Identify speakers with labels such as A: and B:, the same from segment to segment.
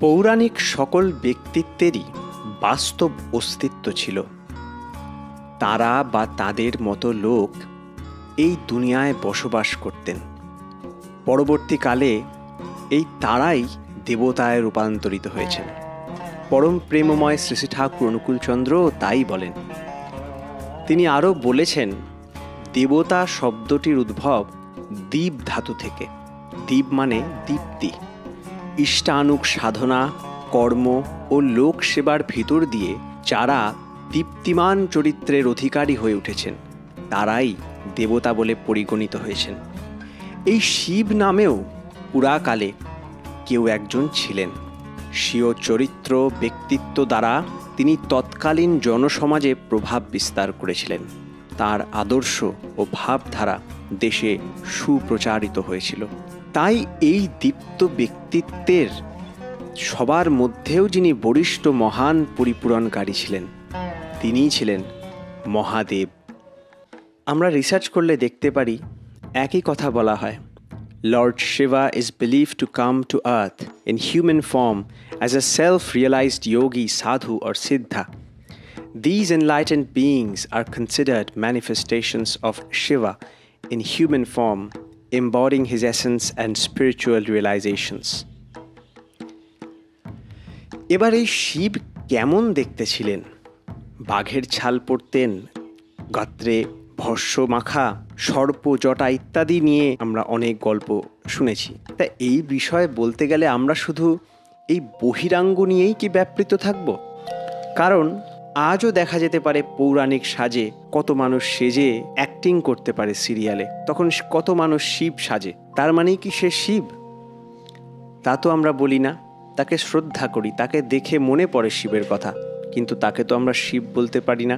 A: পৌরাণিক সকল ব্যক্তিত্বেরই বাস্তব অস্তিত্ব ছিল। তারা বা তাদের মতো লোক এই দুনিয়ায় বসবাস করতেন। পরবর্তীকালে এই তারাই দেবতায় রূপান্তরিত হয়েছেন। পরম প্রেমময় শ্রী শ্রী ঠাকুর অনুকূলচন্দ্রও তাই বলেন। তিনি আরও বলেছেন, দেবতা শব্দটির উদ্ভব দীপ ধাতু থেকে। দীপ মানে দীপ্তি। ইষ্টানুক সাধনা, কর্ম ও লোক সেবার ভিতর দিয়ে যারা দীপ্তিমান চরিত্রের অধিকারী হয়ে উঠেছেন তারাই দেবতা বলে পরিগণিত হয়েছেন। এই শিব নামেও পুরাকালে কেউ একজন ছিলেন। স্বীয় চরিত্র ব্যক্তিত্ব দ্বারা তিনি তৎকালীন জনসমাজে প্রভাব বিস্তার করেছিলেন। তার আদর্শ ও ভাবধারা দেশে সুপ্রচারিত হয়েছিল। তাই এই দীপ্ত ব্যক্তিত্বের সবার মধ্যেও যিনি বরিষ্ঠ মহান পরিপূরণকারী ছিলেন তিনিই ছিলেন মহাদেব। আমরা রিসার্চ করলে দেখতে পারি একই কথা বলা হয়। Lord Shiva is believed to come to earth in human form as a self-realized yogi, sadhu or siddha. These enlightened beings are considered manifestations of Shiva in human form, embodying his essence and spiritual realizations. এবার এই শিব কেমন দেখতে ছিলেন? বাঘের ছাল পরতেন, গাত্রে ভস্য মাখা, সর্প জটা ইত্যাদি নিয়ে আমরা অনেক গল্প শুনেছি। তা এই বিষয়ে বলতে গেলে আমরা শুধু এই বহিরাঙ্গ নিয়েই কি ব্যাপৃত থাকব? কারণ আজও দেখা যেতে পারে পৌরাণিক সাজে কত মানুষ সেজে অ্যাক্টিং করতে পারে সিরিয়ালে, তখন কত মানুষ শিব সাজে। তার মানেই কি সে শিব? তা তো আমরা বলি না। তাকে শ্রদ্ধা করি, তাকে দেখে মনে পড়ে শিবের কথা, কিন্তু তাকে তো আমরা শিব বলতে পারি না।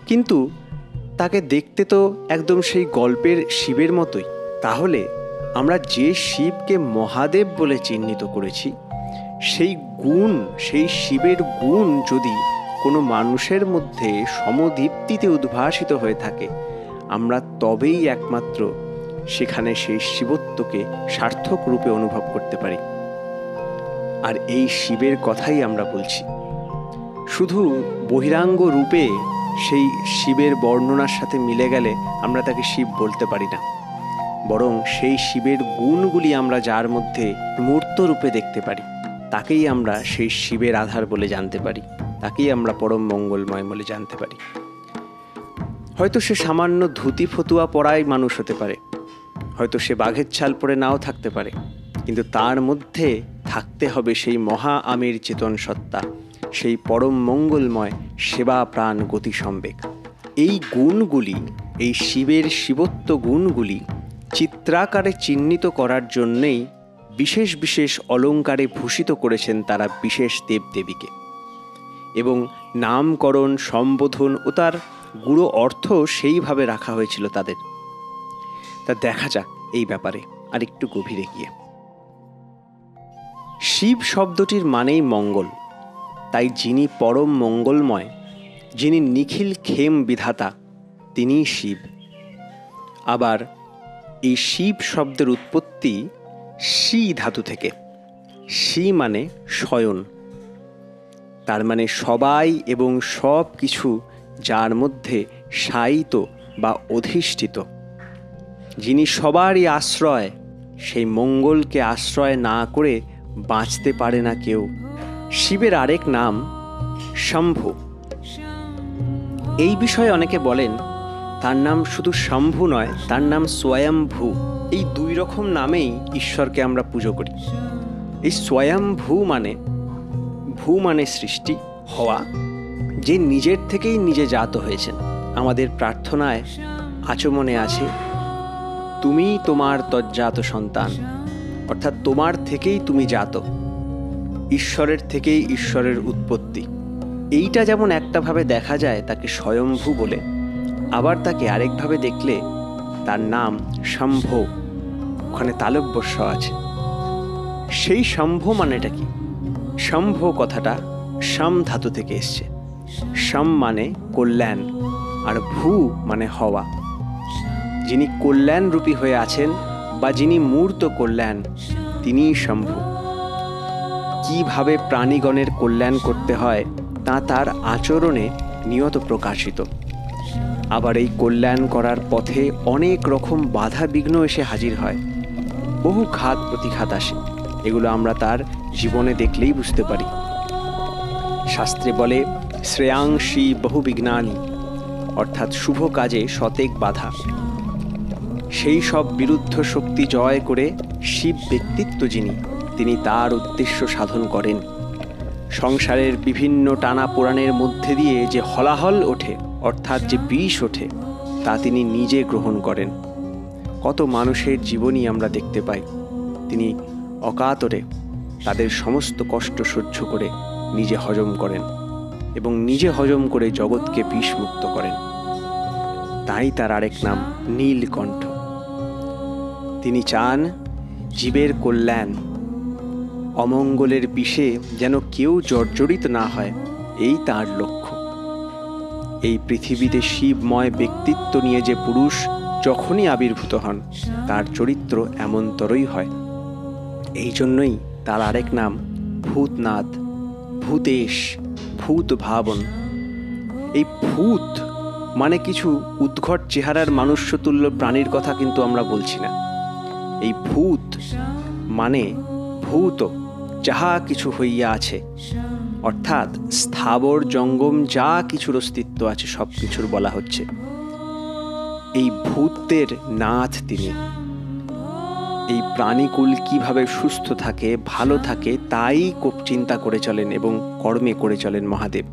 A: কিন্তু তাকে দেখতে তো একদম সেই গল্পের শিবের মতোই। তাহলে আমরা যে শিবকে মহাদেব বলে চিহ্নিত করেছি, সেই গুণ, সেই শিবের গুণ যদি কোনো মানুষের মধ্যে সমদীপ্তিতে উদ্ভাসিত হয়ে থাকে, আমরা তবেই একমাত্র সেখানে সেই শিবত্বকে সার্থক রূপে অনুভব করতে পারি। আর এই শিবের কথাই আমরা বলছি। শুধু বহিরাঙ্গ রূপে সেই শিবের বর্ণনার সাথে মিলে গেলে আমরা তাকে শিব বলতে পারি না, বরং সেই শিবের গুণগুলি আমরা যার মধ্যে মূর্ত রূপে দেখতে পারি তাকেই আমরা সেই শিবের আধার বলে জানতে পারি, তাকেই আমরা পরম মঙ্গলময় বলে জানতে পারি। হয়তো সে সামান্য ধুতি ফতুয়া পরাই মানুষ হতে পারে, হয়তো সে বাঘের ছাল পরে নাও থাকতে পারে, কিন্তু তার মধ্যে থাকতে হবে সেই মহা আমির চেতন সত্তা, সেই পরম মঙ্গলময় সেবা প্রাণ গতি সম্বেগ। এই গুণগুলি, এই শিবের শিবত্ব গুণগুলি চিত্রাকারে চিহ্নিত করার জন্যেই বিশেষ বিশেষ অলঙ্কারে ভূষিত করেছেন তারা বিশেষ দেবদেবীকে, এবং নামকরণ, সম্বোধন ও তার গুড়ো অর্থ সেইভাবে রাখা হয়েছিল তাদের। তা দেখা যাক এই ব্যাপারে আর একটু গভীরে গিয়ে। শিব শব্দটির মানেই মঙ্গল। তাই যিনি পরম মঙ্গলময়, যিনি নিখিল ক্ষেম বিধাতা, তিনিই শিব। আবার এই শিব শব্দের উৎপত্তি শি ধাতু থেকে। শি মানে শয়ন, তার মানে সবাই এবং সব কিছু যার মধ্যে শায়িত বা অধিষ্ঠিত। যিনি সবারই আশ্রয়, সেই মঙ্গলকে আশ্রয় না করে বাঁচতে পারে না কেউ। শিবের আরেক নাম শম্ভু। এই বিষয়ে অনেকে বলেন তার নাম শুধু শম্ভু নয়, তার নাম স্বয়ম্ভু। এই দুই রকম নামেই ঈশ্বরকে আমরা পুজো করি। এই স্বয়ম্ভু মানে, ভূ মানে সৃষ্টি, হওয়া, যে নিজের থেকেই নিজে জাত হয়েছেন। আমাদের প্রার্থনায় আচমনে আছে, তুমি তোমার তজ্জাত সন্তান, অর্থাৎ তোমার থেকেই তুমি জাত, ঈশ্বরের থেকেই ঈশ্বরের উৎপত্তি। এইটা যেমন একটাভাবে দেখা যায় তাকে স্বয়ম্ভু বলে, আবার তাকে আরেকভাবে দেখলে তার নাম শম্ভ, ওখানে তালব্যস্য আছে। সেই শম্ভ মানেটা কি? শম্ভ কথাটা শম ধাতু থেকে এসছে। শম মানে কল্যাণ, আর ভূ মানে হওয়া। যিনি কল্যাণরূপী হয়ে আছেন বা যিনি মূর্ত কল্যাণ, তিনিই শম্ভু। কিভাবে প্রাণীগণের কল্যাণ করতে হয় তা তার আচরণে নিয়ত প্রকাশিত। আবার এই কল্যাণ করার পথে অনেক রকম বাধা বিঘ্ন এসে হাজির হয়, বহু ঘাত প্রতিঘাত আসে। এগুলো আমরা তার জীবনে দেখলেই বুঝতে পারি। শাস্ত্রে বলে শ্রেয়াংসী বহু বিঘ্নানি, অর্থাৎ শুভ কাজে শতেক বাধা। সেই সব বিরুদ্ধ শক্তি জয় করে শিব ব্যক্তিত্ব যিনি, তিনি তার উদ্দেশ্য সাধন করেন। সংসারের বিভিন্ন টানা পোড়ানের মধ্যে দিয়ে যে হলাহল ওঠে, অর্থাৎ যে বিষ ওঠে, তা তিনি নিজে গ্রহণ করেন। কত মানুষের জীবনই আমরা দেখতে পাই, তিনি অকাতরে তাদের সমস্ত কষ্ট সহ্য করে নিজে হজম করেন এবং নিজে হজম করে জগৎকে বিষমুক্ত করেন। তাই তার আরেক নাম নীলকণ্ঠ। তিনি চান জীবের কল্যাণ, অমঙ্গলের বিষে যেন কেউ জর্জরিত না হয়, এই তার লক্ষ্য। এই পৃথিবীতে শিবময় ব্যক্তিত্ব নিয়ে যে পুরুষ যখনই আবির্ভূত হন, তার চরিত্র এমনতরই হয়। এই জন্যই তার আরেক নাম ভূতনাথ, ভূতেশ, ভূত ভাবন। এই ভূত মানে কিছু উদ্ঘট চেহারার মানুষ্যতুল্য প্রাণীর কথা কিন্তু আমরা বলছি না। এই ভূত মানে ভূত, যাহা কিছু হইয়া আছে, অর্থাৎ স্থাবর জঙ্গম যা কিছুর অস্তিত্ব আছে সব কিছুর বলা হচ্ছে। এই ভূতের নাথ তিনি। এই প্রাণীকুল কিভাবে সুস্থ থাকে, ভালো থাকে, তাই চিন্তা করে চলেন এবং কর্মে করে চলেন মহাদেব।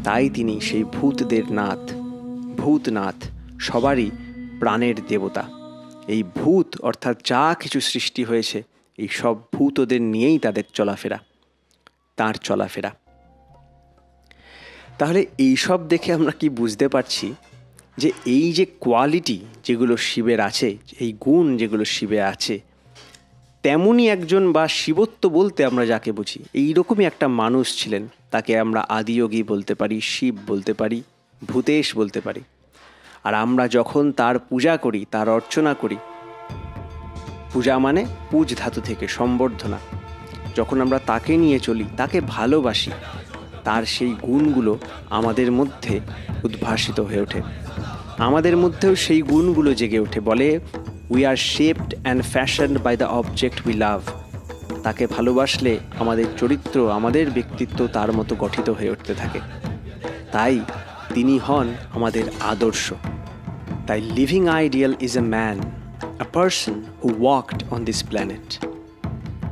A: তাই তিনি সেই ভূতদের নাথ, ভূতনাথ, সবারই প্রাণের দেবতা। এই ভূত অর্থাৎ যা কিছু সৃষ্টি হয়েছে, এই সব ভূতদের নিয়েই তাদের চলাফেরা, তার চলাফেরা। তাহলে এই সব দেখে আমরা কি বুঝতে পারছি যে এই যে কোয়ালিটি যেগুলো শিবের আছে, এই গুণ যেগুলো শিবে আছে, তেমনই একজন বা শিবত্ব বলতে আমরা যাকে বুঝি, এইরকমই একটা মানুষ ছিলেন। তাকে আমরা আদিযোগী বলতে পারি, শিব বলতে পারি, ভূতেশ বলতে পারি। আর আমরা যখন তার পূজা করি, তার অর্চনা করি, পূজা মানে পূজ ধাতু থেকে সম্বর্ধনা, যখন আমরা তাকে নিয়ে চলি, তাকে ভালোবাসি, তার সেই গুণগুলো আমাদের মধ্যে উদ্ভাসিত হয়ে ওঠে। আমাদের মধ্যেও সেই গুণগুলো জেগে ওঠে। বলে we are shaped and fashioned by the object we love. তাকে ভালোবাসলে আমাদের চরিত্র, আমাদের ব্যক্তিত্ব তার মতো গঠিত হয়ে উঠতে থাকে। তাই তিনি হন আমাদের আদর্শ। তাই living ideal is a man, a person who walked on this planet.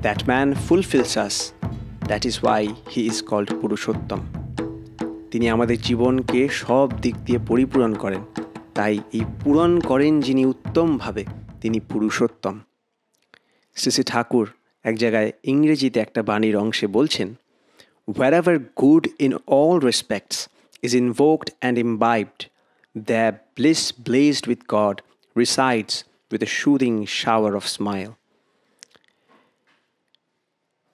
A: That man fulfills us. That is why he is called Purushottam. তিনি আমাদের জীবনকে সব দিক দিয়ে পরিপূরণ করেন। তাই এই পূরণ করেন যিনি উত্তমভাবে, তিনি পুরুষোত্তম। শ্রী শ্রী ঠাকুর এক জায়গায় ইংরেজিতে একটা বাণীর অংশে বলছেন, wherever good in all respects is invoked and imbibed, there bliss blazed with God resides with a soothing shower of smile.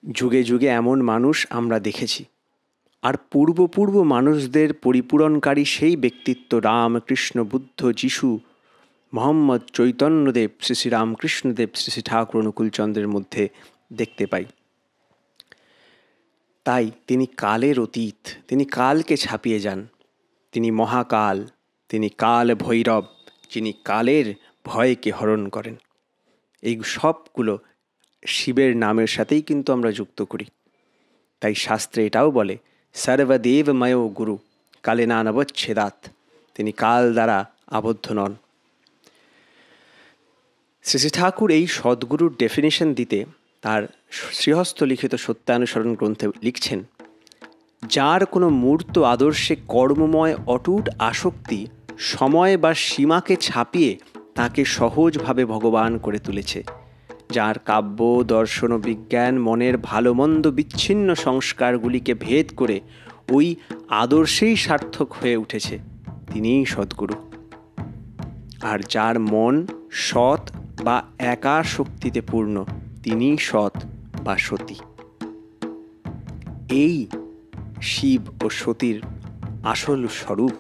A: যুগে যুগে এমন মানুষ আমরা দেখেছি, আর পূর্ব মানুষদের পরিপূরণকারী সেই ব্যক্তিত্ব রাম, কৃষ্ণ, বুদ্ধ, যিশু, মোহাম্মদ, চৈতন্যদেব, শ্রী শ্রী রামকৃষ্ণদেব, শ্রী শ্রী ঠাকুর অনুকূলচন্দ্রের মধ্যে দেখতে পাই। তাই তিনি কালের অতীত, তিনি কালকে ছাপিয়ে যান। তিনি মহাকাল, তিনি কাল ভৈরব, যিনি কালের ভয়কে হরণ করেন। এই সবগুলো শিবের নামের সাথেই কিন্তু আমরা যুক্ত করি। তাই শাস্ত্রে এটাও বলে সর্বদেবময় গুরু কালে নানবচ্ছেদাত। তিনি কাল দ্বারা আবদ্ধ নন। শ্রী শ্রী ঠাকুর এই সদ্গুরুর ডেফিনেশন দিতে তার শ্রীহস্ত লিখিত সত্যানুসরণ গ্রন্থে লিখছেন, যার কোনো মূর্ত আদর্শে কর্মময় অটুট আসক্তি সময় বা সীমাকে ছাপিয়ে তাকে সহজভাবে ভগবান করে তুলেছে, যার কাব্য, দর্শন ও বিজ্ঞান মনের ভালো মন্দ বিচ্ছিন্ন সংস্কারগুলিকে ভেদ করে ওই আদর্শেই সার্থক হয়ে উঠেছে, তিনিই সদ্গুরু। আর যার মন সৎ বা একা শক্তিতে পূর্ণ, তিনিই সৎ বা সতী। এই শিব ও সতীর আসল স্বরূপ।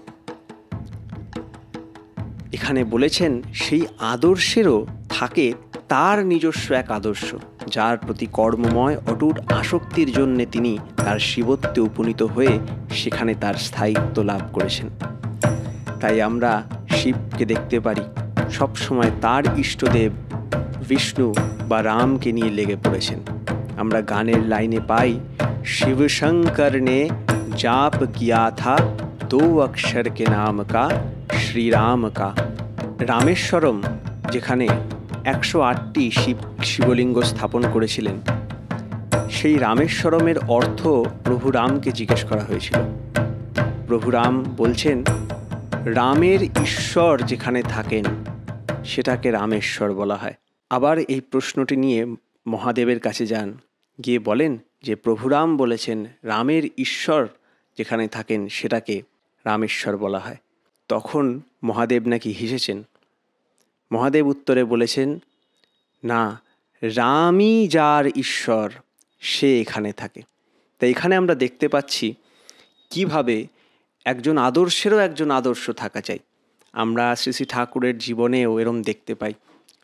A: এখানে বলেছেন সেই আদর্শেরও থাকে তার নিজস্ব এক আদর্শ, যার প্রতি কর্মময় অটুট আসক্তির জন্যে তিনি তার শিবত্বে উপনীত হয়ে সেখানে তার স্থায়িত্ব লাভ করেছেন। তাই আমরা শিবকে দেখতে পারি সবসময় তার ইষ্টদেব বিষ্ণু বা রামকে নিয়ে লেগে পড়েছেন। আমরা গানের লাইনে পাই, शिव शंकर ने जाप किया था 2 अक्षर के नाम का श्री राम का। রামেশ্বরম যেখানে 108টি শিবলিঙ্গ স্থাপন করেছিলেন, সেই রামেশ্বরমের অর্থ প্রভু রামকে জিজ্ঞেস করা হয়েছিল। প্রভু রাম বলছেন, রামের ঈশ্বর যেখানে থাকেন সেটাকে রামেশ্বর বলা হয়। আবার এই প্রশ্নটি নিয়ে মহাদেবের কাছে যান, গিয়ে বলেন যে প্রভু রাম বলেছেন রামের ঈশ্বর যেখানে থাকেন সেটাকে রামেশ্বর বলা হয়। তখন মহাদেব নাকি হেসেছেন। মহাদেব উত্তরে বলেছেন, না, রামই যার ঈশ্বর সে এখানে থাকে। তাই এখানে আমরা দেখতে পাচ্ছি কিভাবে একজন আদর্শেরও একজন আদর্শ থাকা চাই। আমরা শ্রী শ্রী ঠাকুরের জীবনেও এরম দেখতে পাই।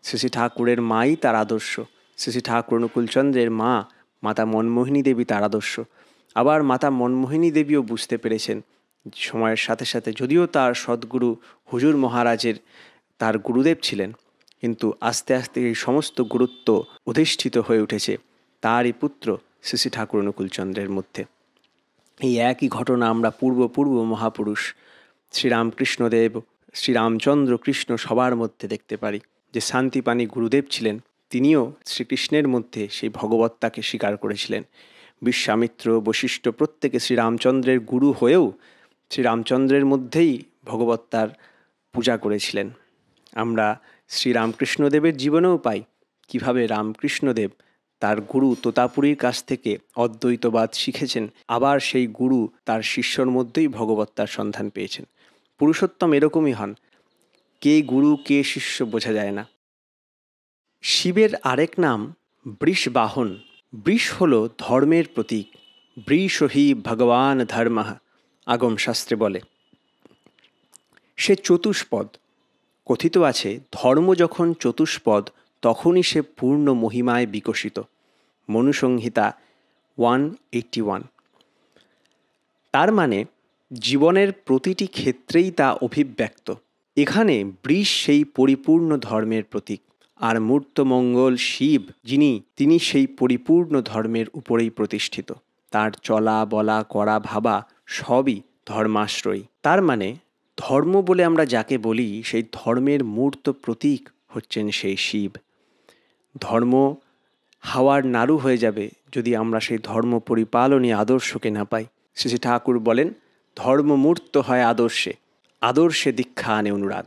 A: শ্রী শ্রী ঠাকুরের মাই তার আদর্শ, শ্রী শ্রী ঠাকুর অনুকূলচন্দ্রের মা মাতা মনমোহিনী দেবী তার আদর্শ। আবার মাতা মনমোহিনী দেবীও বুঝতে পেরেছেন সময়ের সাথে সাথে, যদিও তার সদ্গুরু হুজুর মহারাজের তার গুরুদেব ছিলেন, কিন্তু আস্তে আস্তে এই সমস্ত গুরুত্ব অধিষ্ঠিত হয়ে উঠেছে তারই পুত্র শ্রী শ্রী ঠাকুর অনুকূলচন্দ্রের মধ্যে। এই একই ঘটনা আমরা পূর্ব মহাপুরুষ শ্রীরামকৃষ্ণদেব, শ্রীরামচন্দ্র কৃষ্ণ সবার মধ্যে দেখতে পারি। যে শান্তিপাণি গুরুদেব ছিলেন, তিনিও শ্রীকৃষ্ণের মধ্যে সেই ভগবত্তাকে স্বীকার করেছিলেন। বিশ্বামিত্র, বশিষ্ঠ প্রত্যেকে শ্রীরামচন্দ্রের গুরু হয়েও শ্রীরামচন্দ্রের মধ্যেই ভগবত্তার পূজা করেছিলেন। আমরা শ্রীরামকৃষ্ণদেবের জীবনেও পাই কিভাবে রামকৃষ্ণদেব তার গুরু তোতাপুরীর কাছ থেকে অদ্বৈতবাদ শিখেছেন, আবার সেই গুরু তার শিষ্যর মধ্যেই ভগবত্তার সন্ধান পেয়েছেন। পুরুষোত্তম এরকমই হন, কে গুরু কে শিষ্য বোঝা যায় না। শিবের আরেক নাম বৃষবাহন। বৃষ হল ধর্মের প্রতীক। বৃষ হি ভগবান ধর্মঃ, আগম শাস্ত্রে বলে। সে চতুষ্পদ। কথিত আছে ধর্ম যখন চতুষ্পদ তখনই সে পূর্ণ মহিমায় বিকশিত। মনুসংহিতা 181। তার মানে জীবনের প্রতিটি ক্ষেত্রেই তা অভিব্যক্ত। এখানে বৃষ সেই পরিপূর্ণ ধর্মের প্রতীক, আর মূর্তমঙ্গল শিব তিনি সেই পরিপূর্ণ ধর্মের উপরেই প্রতিষ্ঠিত। তার চলা বলা করা ভাবা সবই ধর্মাশ্রয়ী। তার মানে ধর্ম বলে আমরা যাকে বলি সেই ধর্মের মূর্ত প্রতীক হচ্ছেন সেই শিব। ধর্ম হাওয়ার নাড়ু হয়ে যাবে যদি আমরা সেই ধর্ম পরিপালনী আদর্শকে না পাই। শ্রী ঠাকুর বলেন, ধর্ম মূর্ত হয় আদর্শে, আদর্শে দীক্ষা আনে অনুরাগ।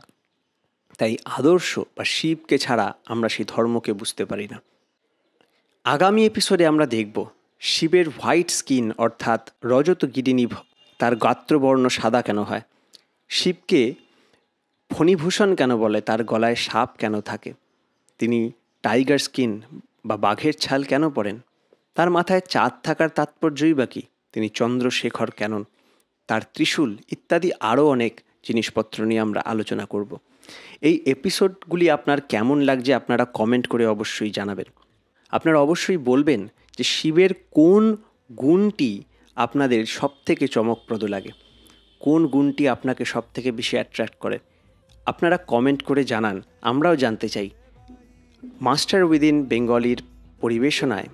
A: তাই আদর্শ বা শিবকে ছাড়া আমরা সেই ধর্মকে বুঝতে পারি না। আগামী এপিসোডে আমরা দেখব শিবের হোয়াইট স্কিন অর্থাৎ রজত গিরিনি, তার গাত্রবর্ণ সাদা কেন হয়, শিবকে ফণিভূষণ কেন বলে, তার গলায় সাপ কেন থাকে, তিনি টাইগার স্কিন বা বাঘের ছাল কেন পরেন, তার মাথায় চাঁদ থাকার তাৎপর্যই বা কী, তিনি চন্দ্রশেখর কেন, তার ত্রিশূল ইত্যাদি আরও অনেক জিনিসপত্র নিয়ে আমরা আলোচনা করব। এই এপিসোডগুলি আপনার কেমন লাগছে আপনারা কমেন্ট করে অবশ্যই জানাবেন। আপনারা অবশ্যই বলবেন যে শিবের কোন গুণটি আপনাদের সবথেকে চমকপ্রদ লাগে, কোন গুণটি আপনাকে সবথেকে বেশি অ্যাট্রাক্ট করে। আপনারা কমেন্ট করে জানান, আমরাও জানতে চাই। মাস্টার উইদিন বেঙ্গলির পরিবেশনায়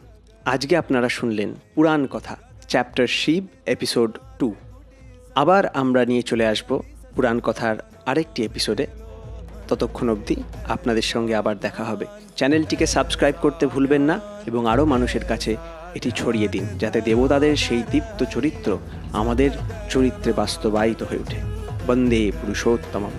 A: আজকে আপনারা শুনলেন পুরাণ কথা চ্যাপ্টার শিব এপিসোড 2। আবার আমরা নিয়ে চলে আসব পুরাণ কথার আরেকটি এপিসোডে। ততক্ষণ অবধি আপনাদের সঙ্গে আবার দেখা হবে। চ্যানেলটিকে সাবস্ক্রাইব করতে ভুলবেন না এবং আরও মানুষের কাছে এটি ছড়িয়ে দিন, যাতে দেবতাদের সেই দীপ্ত চরিত্র আমাদের চরিত্রে বাস্তবায়িত হয়ে ওঠে। বন্দে পুরুষোত্তমম।